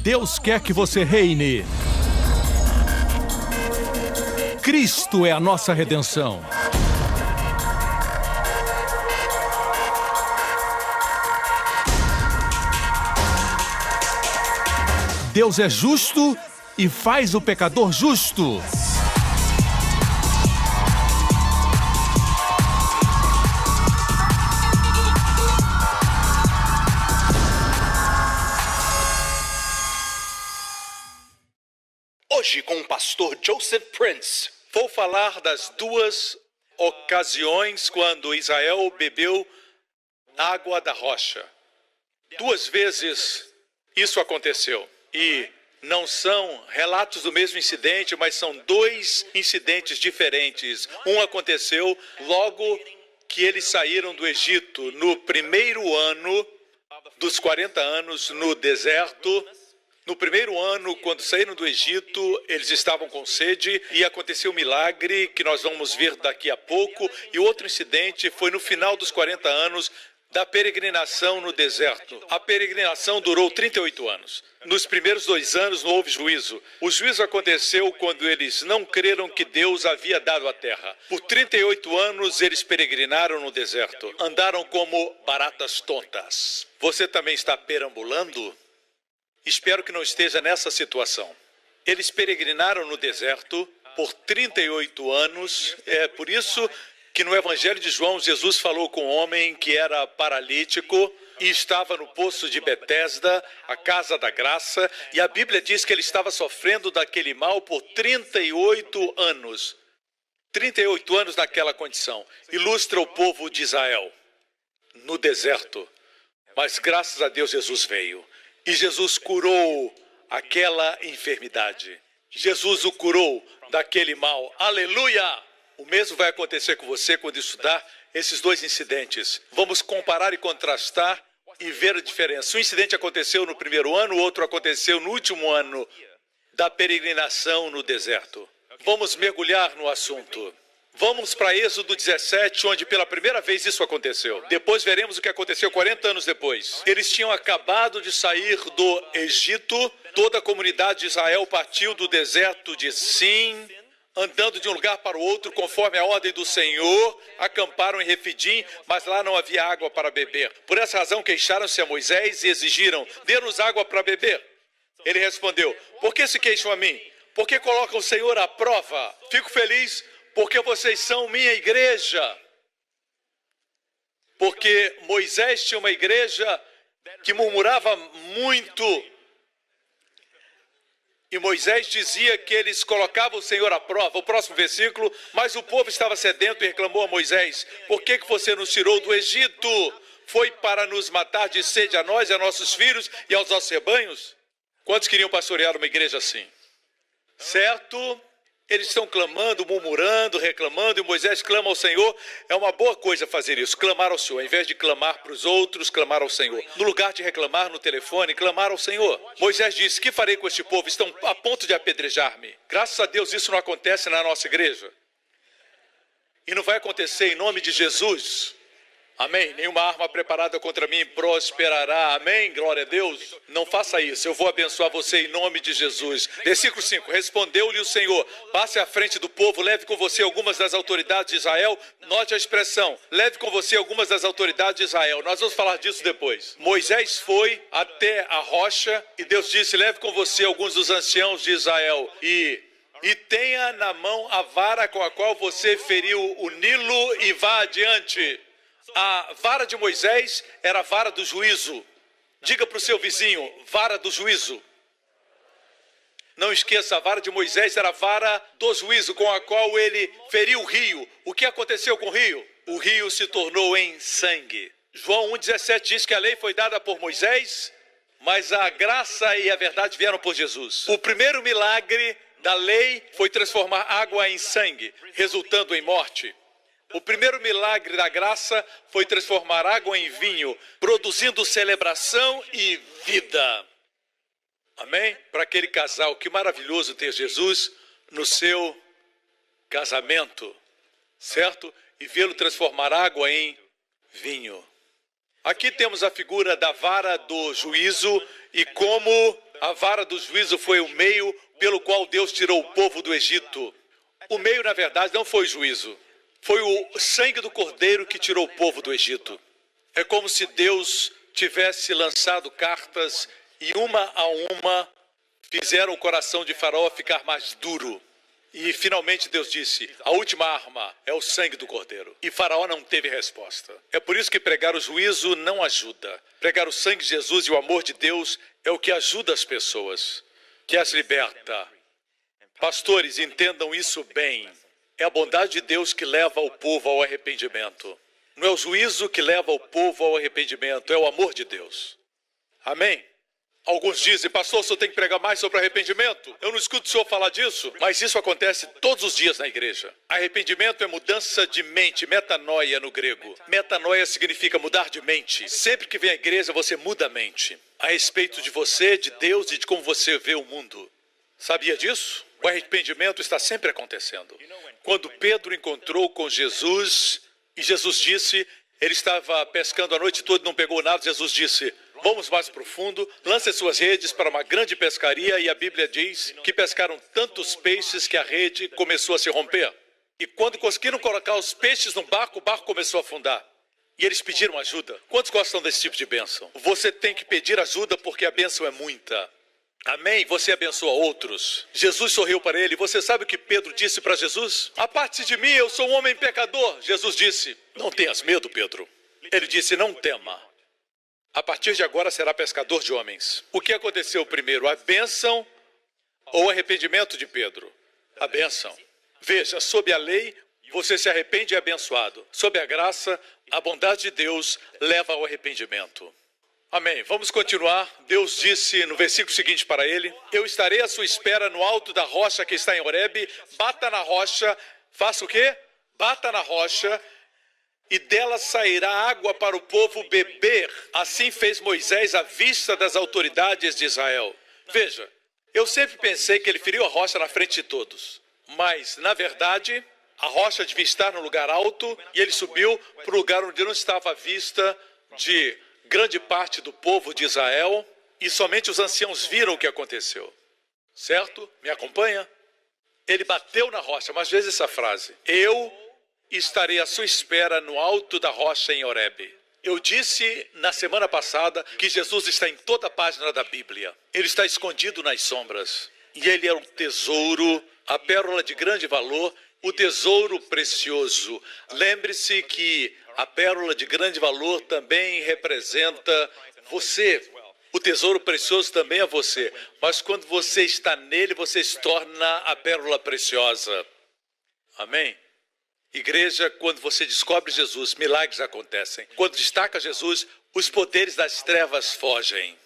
Deus quer que você reine. Cristo é a nossa redenção. Deus é justo e faz o pecador justo. Hoje, com o pastor Joseph Prince, vou falar das duas ocasiões quando Israel bebeu água da rocha. 2 vezes isso aconteceu. E não são relatos do mesmo incidente, mas são 2 incidentes diferentes. Um aconteceu logo que eles saíram do Egito, no primeiro ano dos 40 anos no deserto. No primeiro ano, quando saíram do Egito, eles estavam com sede e aconteceu um milagre que nós vamos ver daqui a pouco. E outro incidente foi no final dos 40 anos da peregrinação no deserto. A peregrinação durou 38 anos. Nos primeiros 2 anos não houve juízo. O juízo aconteceu quando eles não creram que Deus havia dado a terra. Por 38 anos eles peregrinaram no deserto. Andaram como baratas tontas. Você também está perambulando? Espero que não esteja nessa situação. Eles peregrinaram no deserto por 38 anos. É por isso que no Evangelho de João, Jesus falou com um homem que era paralítico e estava no poço de Betesda, a casa da graça, e a Bíblia diz que ele estava sofrendo daquele mal por 38 anos. 38 anos naquela condição. Ilustra o povo de Israel no deserto. Mas graças a Deus Jesus veio. E Jesus curou aquela enfermidade. Jesus o curou daquele mal. Aleluia! O mesmo vai acontecer com você quando estudar esses 2 incidentes. Vamos comparar e contrastar e ver a diferença. Um incidente aconteceu no primeiro ano, o outro aconteceu no último ano da peregrinação no deserto. Vamos mergulhar no assunto. Vamos para Êxodo 17, onde pela primeira vez isso aconteceu. Depois veremos o que aconteceu 40 anos depois. Eles tinham acabado de sair do Egito. Toda a comunidade de Israel partiu do deserto de Sim, andando de um lugar para o outro, conforme a ordem do Senhor. Acamparam em Refidim, mas lá não havia água para beber. Por essa razão queixaram-se a Moisés e exigiram: dê-nos água para beber. Ele respondeu: por que se queixam a mim? Por que colocam o Senhor à prova? Fico feliz porque vocês são minha igreja. Porque Moisés tinha uma igreja que murmurava muito. E Moisés dizia que eles colocavam o Senhor à prova. O próximo versículo: mas o povo estava sedento e reclamou a Moisés: por que você nos tirou do Egito? Foi para nos matar de sede a nós e a nossos filhos e aos nossos rebanhos? Quantos queriam pastorear uma igreja assim? Certo? Eles estão clamando, murmurando, reclamando, e Moisés clama ao Senhor. É uma boa coisa fazer isso, clamar ao Senhor. Ao invés de clamar para os outros, clamar ao Senhor. No lugar de reclamar no telefone, clamar ao Senhor. Moisés disse: que farei com este povo? Estão a ponto de apedrejar-me. Graças a Deus isso não acontece na nossa igreja. E não vai acontecer em nome de Jesus. Amém? Nenhuma arma preparada contra mim prosperará. Amém? Glória a Deus. Não faça isso. Eu vou abençoar você em nome de Jesus. Versículo 5. Respondeu-lhe o Senhor: passe à frente do povo, leve com você algumas das autoridades de Israel. Note a expressão: leve com você algumas das autoridades de Israel. Nós vamos falar disso depois. Moisés foi até a rocha e Deus disse: leve com você alguns dos anciãos de Israel e tenha na mão a vara com a qual você feriu o Nilo e vá adiante. A vara de Moisés era a vara do juízo. Diga para o seu vizinho: vara do juízo. Não esqueça, a vara de Moisés era a vara do juízo com a qual ele feriu o rio. O que aconteceu com o rio? O rio se tornou em sangue. João 1,17 diz que a lei foi dada por Moisés, mas a graça e a verdade vieram por Jesus. O primeiro milagre da lei foi transformar água em sangue, resultando em morte. O primeiro milagre da graça foi transformar água em vinho, produzindo celebração e vida. Amém? Para aquele casal, que maravilhoso ter Jesus no seu casamento, certo? E vê-lo transformar água em vinho. Aqui temos a figura da vara do juízo e como A vara do juízo foi o meio pelo qual Deus tirou o povo do Egito. O meio, na verdade, não foi o juízo. Foi o sangue do cordeiro que tirou o povo do Egito. É como se Deus tivesse lançado cartas e uma a uma fizeram o coração de Faraó ficar mais duro. E finalmente Deus disse, a última arma é o sangue do cordeiro. E Faraó não teve resposta. É por isso que pregar o juízo não ajuda. Pregar o sangue de Jesus e o amor de Deus é o que ajuda as pessoas, que as liberta. Pastores, entendam isso bem. É a bondade de Deus que leva o povo ao arrependimento. Não é o juízo que leva o povo ao arrependimento, é o amor de Deus. Amém? Alguns dizem, pastor, o senhor tem que pregar mais sobre arrependimento? Eu não escuto o senhor falar disso, mas isso acontece todos os dias na igreja. Arrependimento é mudança de mente, metanoia no grego. Metanoia significa mudar de mente. Sempre que vem à igreja, você muda a mente. A respeito de você, de Deus e de como você vê o mundo. Sabia disso? O arrependimento está sempre acontecendo. Quando Pedro encontrou com Jesus, e Jesus disse, ele estava pescando a noite toda e não pegou nada, Jesus disse, vamos mais profundo, lance suas redes para uma grande pescaria, e a Bíblia diz que pescaram tantos peixes que a rede começou a se romper. E quando conseguiram colocar os peixes no barco, o barco começou a afundar. E eles pediram ajuda. Quantos gostam desse tipo de bênção? Você tem que pedir ajuda porque a bênção é muita. Amém? Você abençoa outros. Jesus sorriu para ele. Você sabe o que Pedro disse para Jesus? Aparte-se de mim, eu sou um homem pecador. Jesus disse, não tenhas medo, Pedro. Ele disse, não tema. A partir de agora será pescador de homens. O que aconteceu primeiro, a bênção ou o arrependimento de Pedro? A bênção. Veja, sob a lei, você se arrepende e é abençoado. Sob a graça, a bondade de Deus leva ao arrependimento. Amém. Vamos continuar. Deus disse no versículo seguinte para ele, eu estarei à sua espera no alto da rocha que está em Horebe, bata na rocha, faça o quê? Bata na rocha, e dela sairá água para o povo beber. Assim fez Moisés à vista das autoridades de Israel. Veja, eu sempre pensei que ele feriu a rocha na frente de todos. Mas, na verdade, a rocha devia estar no lugar alto e ele subiu para o lugar onde não estava a vista de grande parte do povo de Israel. E somente os anciãos viram o que aconteceu. Certo? Me acompanha? Ele bateu na rocha, mas veja essa frase. Eu estarei à sua espera no alto da rocha em Horebe. Eu disse na semana passada que Jesus está em toda a página da Bíblia. Ele está escondido nas sombras. E ele é um tesouro, a pérola de grande valor, o tesouro precioso. Lembre-se que a pérola de grande valor também representa você. O tesouro precioso também é você. Mas quando você está nele, você se torna a pérola preciosa. Amém? Igreja, quando você descobre Jesus, milagres acontecem. Quando destaca Jesus, os poderes das trevas fogem.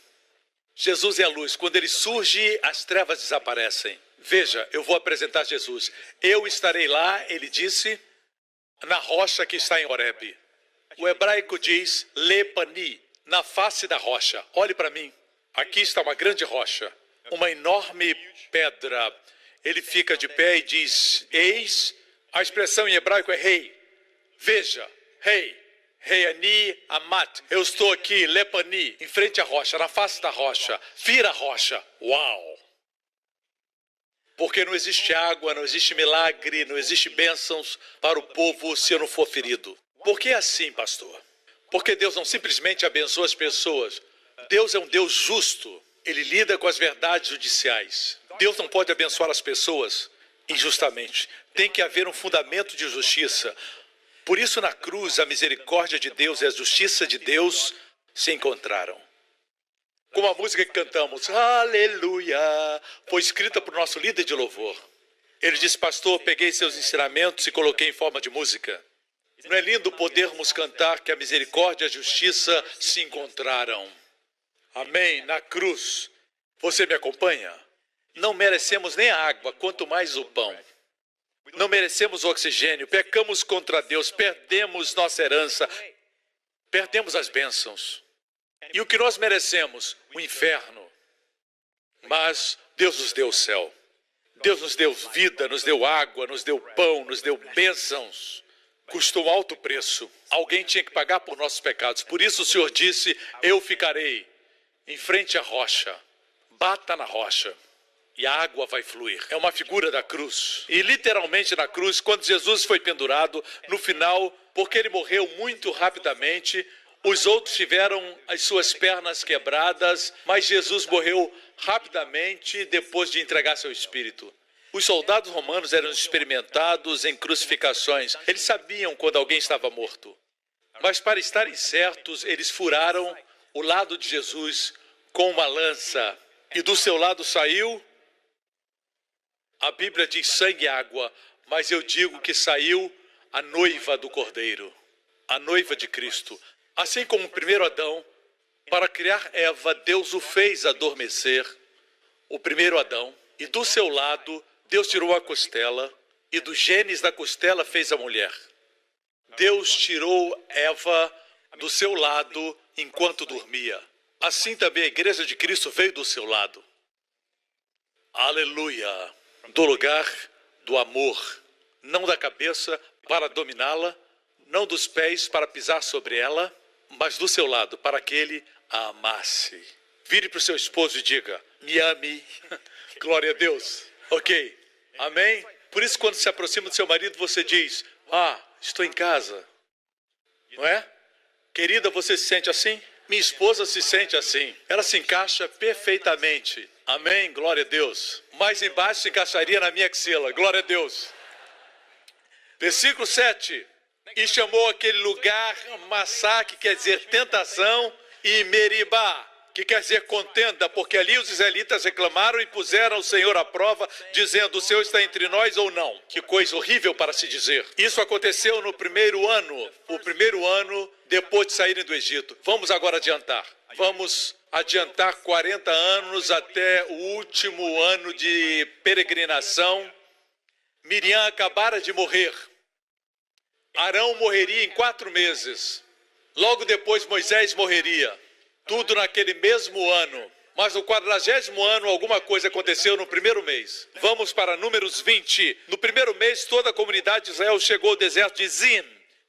Jesus é a luz. Quando ele surge, as trevas desaparecem. Veja, eu vou apresentar Jesus. Eu estarei lá, ele disse, na rocha que está em Horebe. O hebraico diz, lepani, na face da rocha. Olhe para mim. Aqui está uma grande rocha, uma enorme pedra. Ele fica de pé e diz, eis. A expressão em hebraico é rei. Veja, rei. Reiani amat. Eu estou aqui, lepani, em frente à rocha, na face da rocha. Vira a rocha. Uau! Porque não existe água, não existe milagre, não existe bênçãos para o povo se eu não for ferido. Por que assim, pastor? Porque Deus não simplesmente abençoa as pessoas. Deus é um Deus justo. Ele lida com as verdades judiciais. Deus não pode abençoar as pessoas injustamente. Tem que haver um fundamento de justiça. Por isso, na cruz, a misericórdia de Deus e a justiça de Deus se encontraram. Como a música que cantamos, Aleluia, foi escrita por nosso líder de louvor. Ele disse, pastor, peguei seus ensinamentos e coloquei em forma de música. Não é lindo podermos cantar que a misericórdia e a justiça se encontraram? Amém, na cruz. Você me acompanha? Não merecemos nem a água, quanto mais o pão. Não merecemos o oxigênio, pecamos contra Deus, perdemos nossa herança, perdemos as bênçãos. E o que nós merecemos? O inferno. Mas Deus nos deu o céu. Deus nos deu vida, nos deu água, nos deu pão, nos deu bênçãos. Custou um alto preço. Alguém tinha que pagar por nossos pecados. Por isso o Senhor disse, eu ficarei em frente à rocha. bata na rocha e a água vai fluir. É uma figura da cruz. E literalmente na cruz, quando Jesus foi pendurado, no final, porque ele morreu muito rapidamente, os outros tiveram as suas pernas quebradas, mas Jesus morreu rapidamente depois de entregar seu espírito. Os soldados romanos eram experimentados em crucificações. Eles sabiam quando alguém estava morto. Mas para estarem certos, eles furaram o lado de Jesus com uma lança. E do seu lado saiu, a Bíblia diz sangue e água, mas eu digo que saiu a noiva do Cordeiro, a noiva de Cristo. Assim como o primeiro Adão, para criar Eva, Deus o fez adormecer, o primeiro Adão, e do seu lado, Deus tirou a costela, e do genes da costela fez a mulher. Deus tirou Eva do seu lado enquanto dormia. Assim também a igreja de Cristo veio do seu lado. Aleluia! Do lugar do amor, não da cabeça para dominá-la, não dos pés para pisar sobre ela, mas do seu lado, para que ele a amasse. Vire para o seu esposo e diga, me ame. Glória a Deus. Ok, amém? Por isso, quando se aproxima do seu marido, você diz, estou em casa. Não é? Querida, você se sente assim? Minha esposa se sente assim. Ela se encaixa perfeitamente. Amém? Glória a Deus. Mais embaixo se encaixaria na minha axila. Glória a Deus. Versículo 7. E chamou aquele lugar Massá, que quer dizer tentação, e Meribá, que quer dizer contenda, porque ali os israelitas reclamaram e puseram o Senhor à prova, dizendo, o Senhor está entre nós ou não? Que coisa horrível para se dizer. Isso aconteceu no primeiro ano, o primeiro ano depois de saírem do Egito. Vamos agora adiantar. Vamos adiantar 40 anos até o último ano de peregrinação. Miriam acabara de morrer. Arão morreria em 4 meses. Logo depois Moisés morreria. Tudo naquele mesmo ano. Mas no 40º ano alguma coisa aconteceu no primeiro mês. Vamos para Números 20. No primeiro mês toda a comunidade de Israel chegou ao deserto de Zin.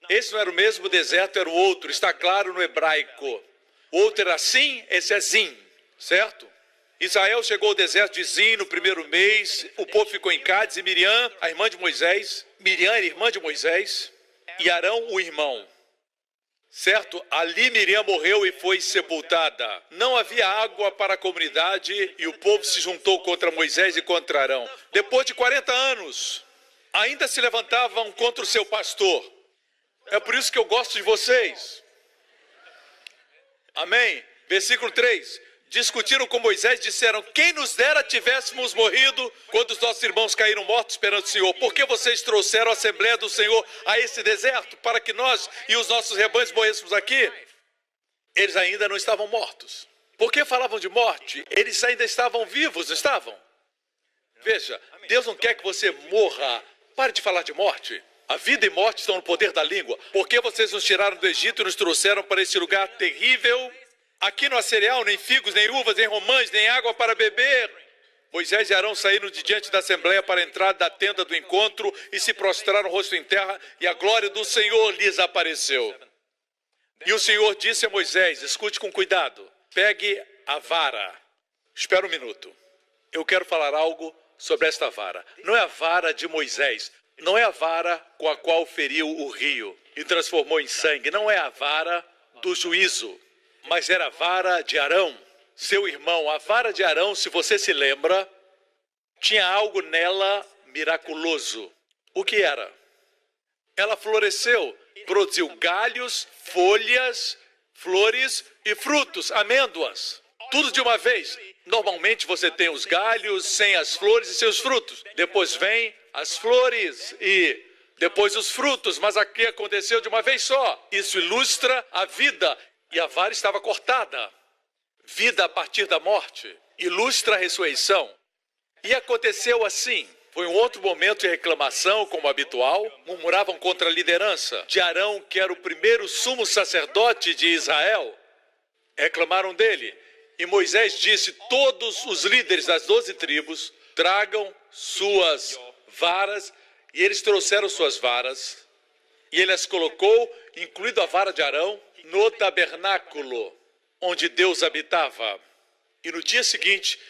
Esse não era o mesmo deserto, era o outro. Está claro no hebraico. O outro era Sim, esse é Zin. Certo? Israel chegou ao deserto de Zin no primeiro mês. O povo ficou em Cádiz e Miriam, a irmã de Moisés. Miriam era irmã de Moisés. E Arão, o irmão. Certo? Ali Miriam morreu e foi sepultada. Não havia água para a comunidade e o povo se juntou contra Moisés e contra Arão. Depois de 40 anos, ainda se levantavam contra o seu pastor. É por isso que eu gosto de vocês. Amém? Versículo 3. Discutiram com Moisés e disseram, quem nos dera tivéssemos morrido quando os nossos irmãos caíram mortos perante o Senhor? Por que vocês trouxeram a Assembleia do Senhor a esse deserto para que nós e os nossos rebanhos morrêssemos aqui? Eles ainda não estavam mortos. Por que falavam de morte? Eles ainda estavam vivos, não estavam? Veja, Deus não quer que você morra. Pare de falar de morte. A vida e morte estão no poder da língua. Por que vocês nos tiraram do Egito e nos trouxeram para esse lugar terrível? Aqui não há cereal, nem figos, nem uvas, nem romãs, nem água para beber. Moisés e Arão saíram de diante da Assembleia para a entrada da tenda do encontro e se prostraram rosto em terra, e a glória do Senhor lhes apareceu. E o Senhor disse a Moisés, escute com cuidado, pegue a vara. Espera um minuto. Eu quero falar algo sobre esta vara. Não é a vara de Moisés, não é a vara com a qual feriu o rio e transformou em sangue, não é a vara do juízo. Mas era a vara de Arão, seu irmão. A vara de Arão, se você se lembra, tinha algo nela miraculoso. O que era? Ela floresceu, produziu galhos, folhas, flores e frutos, amêndoas. Tudo de uma vez. Normalmente você tem os galhos, sem as flores e seus frutos. Depois vem as flores e depois os frutos, mas aqui aconteceu de uma vez só. Isso ilustra a vida. E a vara estava cortada. Vida a partir da morte. Ilustra a ressurreição. E aconteceu assim. Foi um outro momento de reclamação, como habitual. Murmuravam contra a liderança de Arão, que era o primeiro sumo sacerdote de Israel. Reclamaram dele. E Moisés disse, todos os líderes das 12 tribos, tragam suas varas. E eles trouxeram suas varas. E ele as colocou, incluindo a vara de Arão, no tabernáculo onde Deus habitava. E no dia seguinte,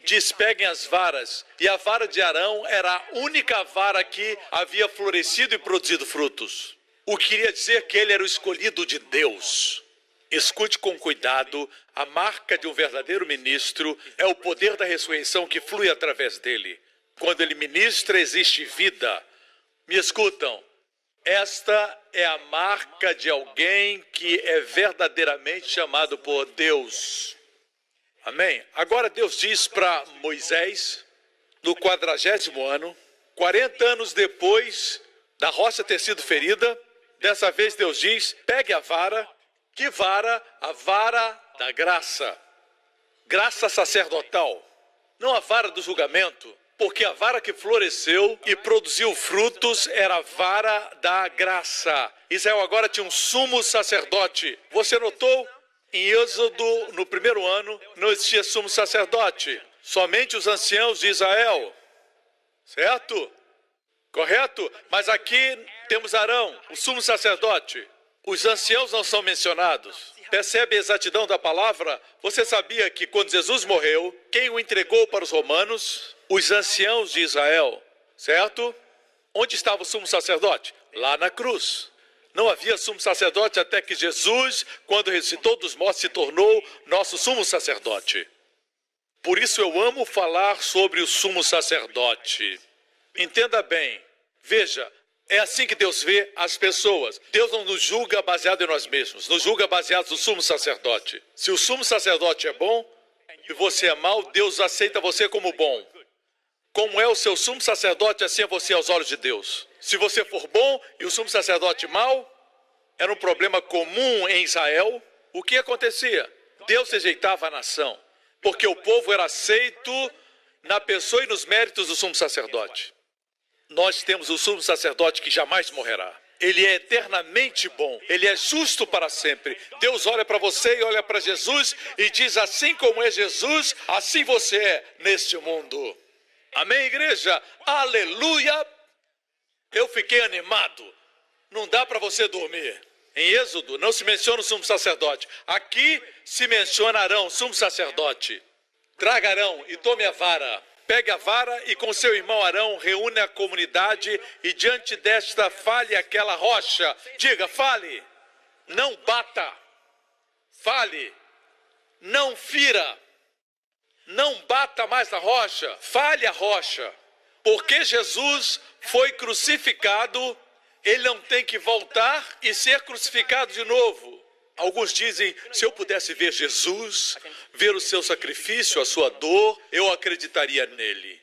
diz: peguem as varas. E a vara de Arão era a única vara que havia florescido e produzido frutos. O que queria dizer que ele era o escolhido de Deus. Escute com cuidado, a marca de um verdadeiro ministro é o poder da ressurreição que flui através dele. Quando ele ministra, existe vida. Me escutam, esta é a marca de alguém que é verdadeiramente chamado por Deus. Amém? Agora Deus diz para Moisés, no 40º ano, 40 anos depois da rocha ter sido ferida, dessa vez Deus diz: pegue a vara. Que vara? A vara da graça. Graça sacerdotal. Não a vara do julgamento, porque a vara que floresceu e produziu frutos era a vara da graça. Israel agora tinha um sumo sacerdote. Você notou? Em Êxodo, no 1º ano, não existia sumo sacerdote. Somente os anciãos de Israel. Certo? Correto? Mas aqui temos Arão, o sumo sacerdote. Os anciãos não são mencionados. Percebe a exatidão da palavra? Você sabia que quando Jesus morreu, quem o entregou para os romanos? Os anciãos de Israel, certo? Onde estava o sumo sacerdote? Lá na cruz. Não havia sumo sacerdote até que Jesus, quando ressuscitou dos mortos, se tornou nosso sumo sacerdote. Por isso eu amo falar sobre o sumo sacerdote. Entenda bem. Veja, é assim que Deus vê as pessoas. Deus não nos julga baseado em nós mesmos, nos julga baseado no sumo sacerdote. Se o sumo sacerdote é bom e você é mau, Deus aceita você como bom. Como é o seu sumo sacerdote, assim é você aos olhos de Deus. Se você for bom e o sumo sacerdote mau, era um problema comum em Israel. O que acontecia? Deus rejeitava a nação, porque o povo era aceito na pessoa e nos méritos do sumo sacerdote. Nós temos o sumo sacerdote que jamais morrerá. Ele é eternamente bom. Ele é justo para sempre. Deus olha para você e olha para Jesus e diz: assim como é Jesus, assim você é neste mundo. Amém, igreja? Aleluia! Eu fiquei animado. Não dá para você dormir. Em Êxodo não se menciona o sumo sacerdote. Aqui se menciona Arão, sumo sacerdote. Traga Arão e tome a vara. Pegue a vara e com seu irmão Arão reúne a comunidade e diante desta fale aquela rocha. Diga: fale, não bata. Fale, não fira. Não bata mais na rocha. Fale a rocha. Porque Jesus foi crucificado, ele não tem que voltar e ser crucificado de novo. Alguns dizem: se eu pudesse ver Jesus, ver o seu sacrifício, a sua dor, eu acreditaria nele.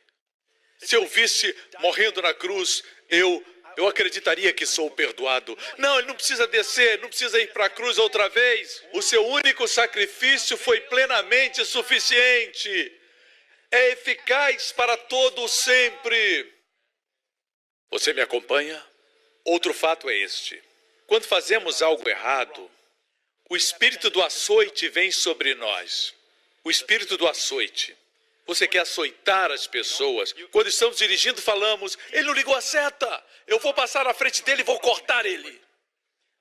Se eu visse morrendo na cruz, eu acreditaria que sou perdoado. Não, ele não precisa descer, não precisa ir para a cruz outra vez. O seu único sacrifício foi plenamente suficiente. É eficaz para todo sempre. Você me acompanha? Outro fato é este: quando fazemos algo errado, o espírito do açoite vem sobre nós. O espírito do açoite. Você quer açoitar as pessoas. Quando estamos dirigindo, falamos: ele não ligou a seta. Eu vou passar na frente dele e vou cortar ele.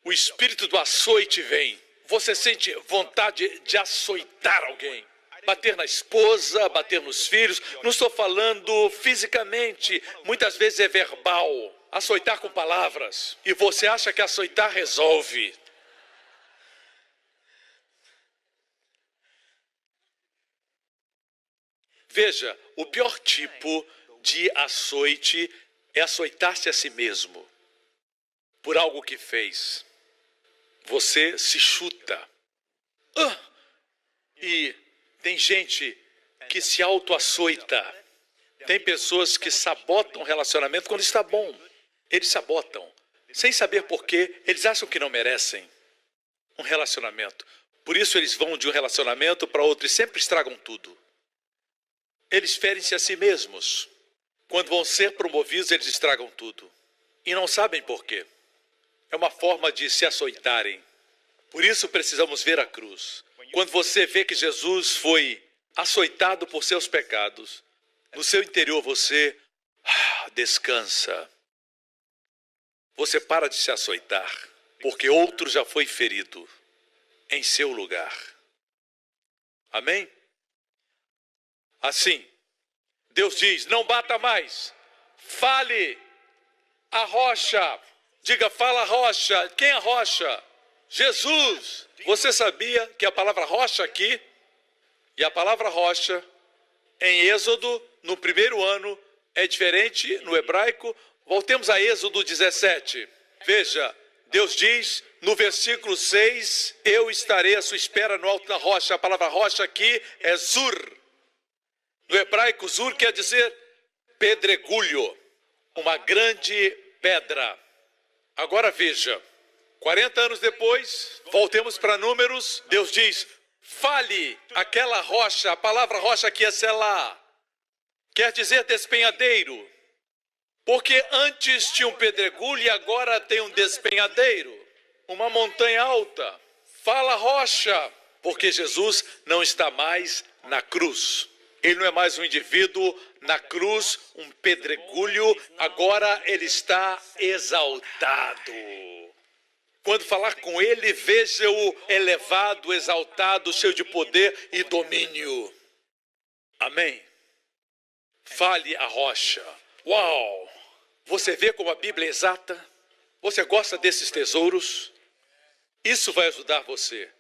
O espírito do açoite vem. Você sente vontade de açoitar alguém. Bater na esposa, bater nos filhos. Não estou falando fisicamente. Muitas vezes é verbal. Açoitar com palavras. E você acha que açoitar resolve. Veja, o pior tipo de açoite é açoitar-se a si mesmo por algo que fez. Você se chuta. E tem gente que se auto-açoita. Tem pessoas que sabotam o relacionamento quando está bom. Eles sabotam, sem saber por quê. Eles acham que não merecem um relacionamento. Por isso eles vão de um relacionamento para outro e sempre estragam tudo. Eles ferem-se a si mesmos. Quando vão ser promovidos, eles estragam tudo. E não sabem por quê. É uma forma de se açoitarem. Por isso precisamos ver a cruz. Quando você vê que Jesus foi açoitado por seus pecados, no seu interior você descansa. Você para de se açoitar, porque outro já foi ferido em seu lugar. Amém? Assim, Deus diz, não bata mais. Fale a rocha. Diga, fala a rocha. Quem é a rocha? Jesus. Você sabia que a palavra rocha aqui e a palavra rocha em Êxodo, no primeiro ano, é diferente no hebraico? Voltemos a Êxodo 17. Veja, Deus diz no versículo 6, eu estarei à sua espera no alto da rocha. A palavra rocha aqui é zur. No hebraico, zur quer dizer pedregulho, uma grande pedra. Agora veja, 40 anos depois, voltemos para Números, Deus diz, fale aquela rocha, a palavra rocha aqui é selá, quer dizer despenhadeiro, porque antes tinha um pedregulho e agora tem um despenhadeiro, uma montanha alta. Fala rocha, porque Jesus não está mais na cruz. Ele não é mais um indivíduo na cruz, um pedregulho, agora ele está exaltado. Quando falar com ele, veja-o elevado, exaltado, cheio de poder e domínio. Amém? Fale a rocha. Uau! Você vê como a Bíblia é exata? Você gosta desses tesouros? Isso vai ajudar você.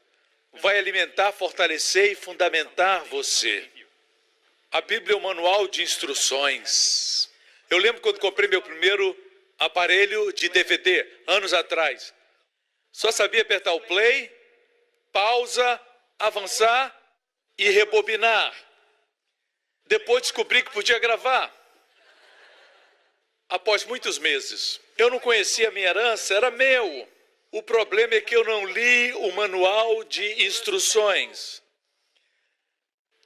Vai alimentar, fortalecer e fundamentar você. A Bíblia é um manual de instruções. Eu lembro quando comprei meu primeiro aparelho de DVD, anos atrás. Só sabia apertar o play, pausa, avançar e rebobinar. Depois descobri que podia gravar. Após muitos meses, eu não conhecia a minha herança, era meu. O problema é que eu não li o manual de instruções.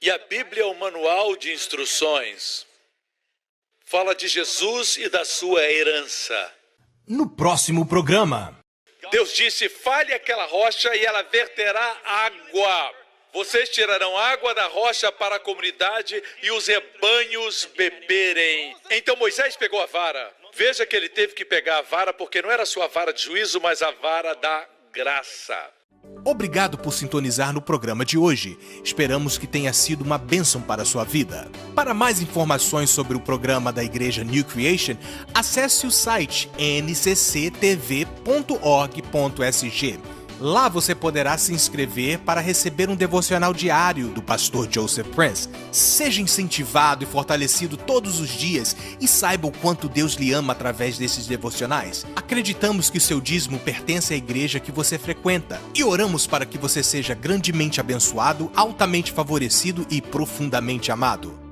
E a Bíblia é um manual de instruções. Fala de Jesus e da sua herança. No próximo programa, Deus disse, fale aquela rocha e ela verterá água. Vocês tirarão água da rocha para a comunidade e os rebanhos beberem. Então Moisés pegou a vara. Veja que ele teve que pegar a vara porque não era a sua vara de juízo, mas a vara da graça. obrigado por sintonizar no programa de hoje. Esperamos que tenha sido uma bênção para a sua vida. Para mais informações sobre o programa da Igreja New Creation, acesse o site ncctv.org.sg. Lá você poderá se inscrever para receber um devocional diário do pastor Joseph Prince. Seja incentivado e fortalecido todos os dias e saiba o quanto Deus lhe ama através desses devocionais. Acreditamos que o seu dízimo pertence à igreja que você frequenta e oramos para que você seja grandemente abençoado, altamente favorecido e profundamente amado.